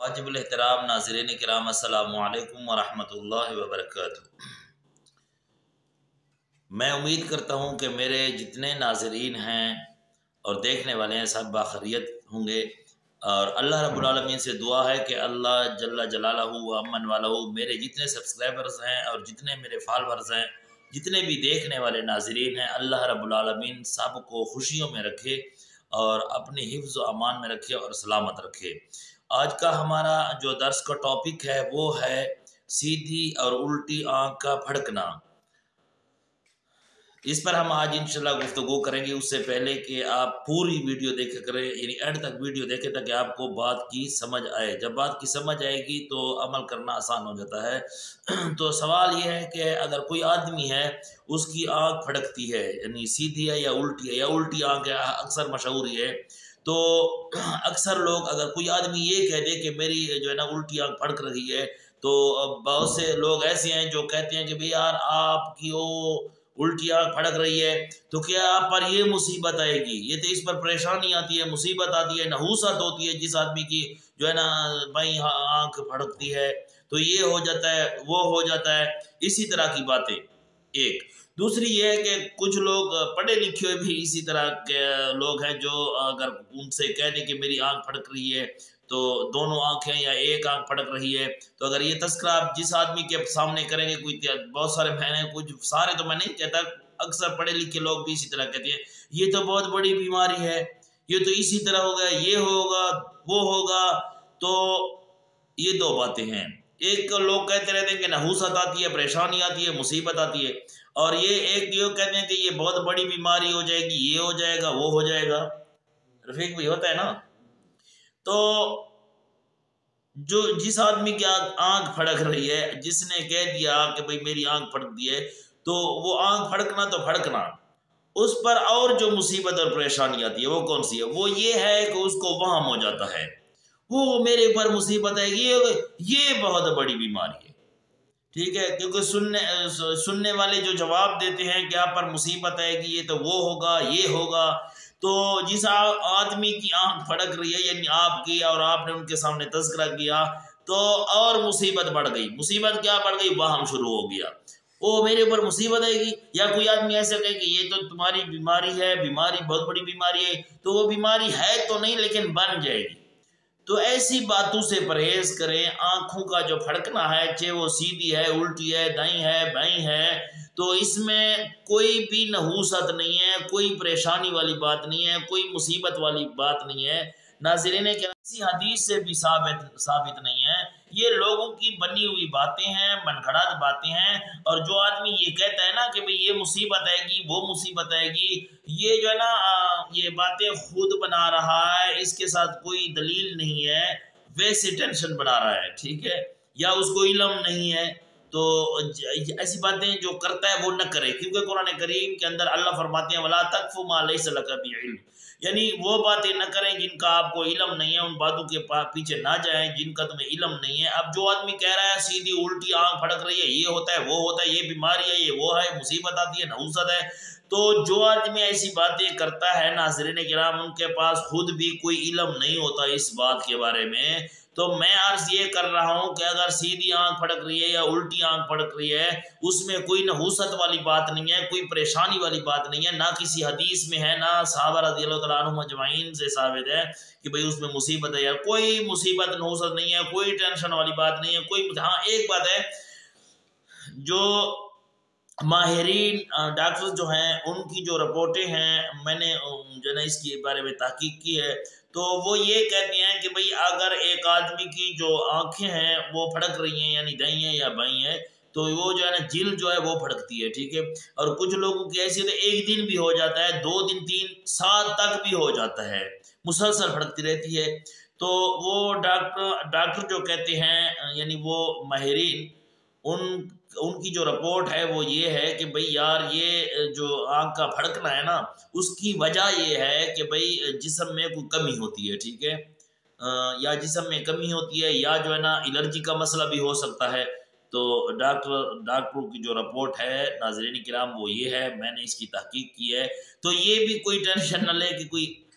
واجب الاحترام ناظرین کرام، السلام علیکم ورحمۃ اللہ وبرکاتہ۔ میں امید کرتا ہوں کہ میرے جتنے ناظرین ہیں اور دیکھنے والے ہیں سب باخیریت ہوں گے، اور اللہ رب العالمین سے دعا ہے کہ اللہ جل جلالہ و امن والہ میرے جتنے سبسکرائبرز ہیں اور جتنے میرے فالورز ہیں، جتنے بھی دیکھنے والے ناظرین ہیں، اللہ رب العالمین سب کو خوشیوں میں رکھے اور اپنی حفظ و امان میں رکھے اور سلامت رکھے۔ آج کا ہمارا جو درس کا ٹاپک ہے وہ ہے سیدھی اور الٹی آنکھ کا پھڑکنا۔ اس پر ہم آج انشاءاللہ گفتگو کریں گے۔ اس سے پہلے کہ آپ پوری ویڈیو دیکھا کریں، یعنی اینڈ تک ویڈیو دیکھیں تاکہ آپ کو بات کی سمجھ آئے۔ جب بات کی سمجھ آئے گی تو عمل کرنا آسان ہو جاتا ہے۔ تو سوال یہ ہے کہ اگر کوئی آدمی ہے اس کی آنکھ پھڑکتی ہے، یعنی سیدھی ہے یا الٹی ہے، یا الٹی آنکھ ہے، اکثر مشہور ہی ہے، تو اکثر لوگ اگر کوئی آدمی یہ کہہ دے کہ میری جو ہے نا الٹی آنکھ پھڑک رہی ہے، تو بہت سے لوگ ایسے ہیں جو کہتے ہیں کہ بھئی یار آپ کی الٹی آنکھ پھڑک رہی ہے تو کیا آپ پر یہ مصیبت آئے گی، یہ تو اس پر پریشانی آتی ہے، مصیبت آتی ہے، نحوست ہوتی ہے جس آدمی کی جو ہے نا بائیں آنکھ پھڑکتی ہے، تو یہ ہو جاتا ہے، وہ ہو جاتا ہے، اسی طرح کی باتیں۔ ایک دوسری یہ ہے کہ کچھ لوگ پڑھے لکھے ہوئے بھی اسی طرح کے لوگ ہیں جو اگر ان سے کہہ دیں کہ میری آنکھ پھڑک رہی ہے تو دونوں آنکھیں یا ایک آنکھ پھڑک رہی ہے، تو اگر یہ تذکرہ آپ جس آدمی کے سامنے کریں گے، کوئی بہت سارے بہن ہیں، کچھ سارے تو میں نہیں کہتا، اکثر پڑھے لکھے لوگ بھی اسی طرح کہتے ہیں یہ تو بہت بڑی بیماری ہے، یہ تو اسی طرح ہوگا، یہ ہوگا وہ ہوگا۔ تو یہ دو باتیں ہیں۔ ایک لوگ کہتے رہتے ہیں کہ نحوست آتی ہے، پریشانی آتی ہے، مصیبت آتی ہے، اور یہ ایک یہ کہتے ہیں کہ یہ بہت بڑی بیماری ہو جائے گی، یہ ہو جائے گا، وہ ہو جائے گا۔ رفیق بھی ہوتا ہے نا۔ تو جو جس آدمی کی آنکھ پھڑک رہی ہے، جس نے کہہ دیا کہ بھئی میری آنکھ پھڑک دی ہے، تو وہ آنکھ پھڑکنا تو پھڑکنا، اس پر اور جو مصیبت اور پریشانی آتی ہے وہ کون سی ہے؟ وہ یہ ہے کہ اس کو وہم ہو جاتا ہے، وہ میرے پر مصیبت ہے، یہ بہت بڑی بیماری ہے، ٹھیک ہے، کیونکہ سننے والے جو جواب دیتے ہیں کہ آپ پر مصیبت آئے گی، یہ تو وہ ہوگا، یہ ہوگا۔ تو جس آدمی کی آنکھ پھڑک رہی ہے، یعنی آپ کی، اور آپ نے ان کے سامنے تذکرہ کیا، تو اور مصیبت بڑھ گئی۔ مصیبت کیا بڑھ گئی؟ وہم شروع ہو گیا، او میرے اوپر مصیبت آئے گی۔ یا کوئی آدمی ایسا کہے کہ یہ تو تمہاری بیماری ہے، بیماری بہت بڑی بیماری ہے، تو وہ بیماری ہے تو نہیں لیکن بن جائے گی۔ تو ایسی باتوں سے پرہیز کریں۔ آنکھوں کا جو پھڑکنا ہے، چاہے وہ سیدھی ہے، الٹی ہے، دائیں ہے، بائیں ہے، تو اس میں کوئی بھی نحوست نہیں ہے، کوئی پریشانی والی بات نہیں ہے، کوئی مصیبت والی بات نہیں ہے۔ ناظرین کہ کسی حدیث سے بھی ثابت نہیں ہے، یہ لوگوں کی بنی ہوئی باتیں ہیں، من گھڑت باتیں ہیں۔ اور جو آدمی یہ کہتا ہے نا کہ بھئی یہ مصیبت آئے گی، وہ مصیبت آئے گی، یہ جو ہے نا یہ باتیں خود بنا رہا ہے، اس کے ساتھ کوئی دلیل نہیں ہے، ویسے ٹینشن بنا رہا ہے، ٹھیک ہے، یا اس کو علم نہیں ہے۔ تو ایسی باتیں جو کرتا ہے وہ نہ کرے، کیونکہ قرآن کریم کے اندر اللہ فرماتے ہیں وَلَا تَقْفُ مَا لَيْسَ لَكَ بِعِلْمٍ، یعنی وہ باتیں نہ کریں جن کا آپ کو علم نہیں ہے، ان باتوں کے پیچھے نہ جائیں جن کا تمہیں علم نہیں ہے۔ اب جو آدمی کہہ رہا ہے سیدھی الٹی آنکھ پھڑک رہی ہے، یہ ہوتا ہے، وہ ہوتا ہے، یہ بیماری ہے، یہ وہ ہے، مصیبت آتی ہے، نحوست ہے، تو جو آدمی ایسی باتیں کرتا ہے، ناظرین کرام ان کے پاس خود بھی کوئی علم نہیں ہوتا اس بات کے بارے میں۔ تو میں عرض یہ کر رہا ہوں کہ اگر سیدھی آنکھ پھڑک رہی ہے یا الٹی آنکھ پھڑک رہی ہے، اس میں کوئی نحوست والی بات نہیں ہے، کوئی پریشانی والی بات نہیں ہے، نہ کسی حدیث میں ہے، نہ صحابہ رضی اللہ تعالیٰ عنہم اجمعین سے ثابت ہے کہ بھئی اس میں مصیبت ہے، یا کوئی مصیبت نحوست نہیں ہے، کوئی ٹینشن والی بات نہیں ہے، کوئی۔ ہاں ایک بات ہے، جو ماہرین ڈاکٹر جو ہیں ان کی جو رپورٹیں ہیں، میں نے جو ہے نا اس کے بارے میں تحقیق کی ہے، تو وہ یہ کہتے ہیں کہ بھئی اگر ایک آدمی کی جو آنکھیں ہیں وہ پھڑک رہی ہیں، یعنی دائیں ہیں یا بائیں ہیں، تو وہ جو ہے نا جلد جو ہے وہ پھڑکتی ہے، ٹھیک ہے، اور کچھ لوگوں کی ایسی تو ایک دن بھی ہو جاتا ہے، 2 دن 3 سال تک بھی ہو جاتا ہے، مسلسل پھڑکتی رہتی ہے۔ تو وہ ڈاکٹر جو کہتے ہیں، یعنی وہ ماہرین، ان کی جو رپورٹ ہے وہ یہ ہے کہ بھئی یار یہ جو آنکھ کا پھڑکنا ہے نا، اس کی وجہ یہ ہے کہ بھئی جسم میں کوئی کمی ہوتی ہے، ٹھیک ہے، یا جسم میں کمی ہوتی ہے، یا جو ہے نا الرجی کا مسئلہ بھی ہو سکتا ہے۔ تو ڈاکٹروں کی جو رپورٹ ہے ناظرین کرام وہ یہ ہے، میں نے اس کی تحقیق کی ہے، تو یہ بھی کوئی ٹینشن نہ لے کہ کوئی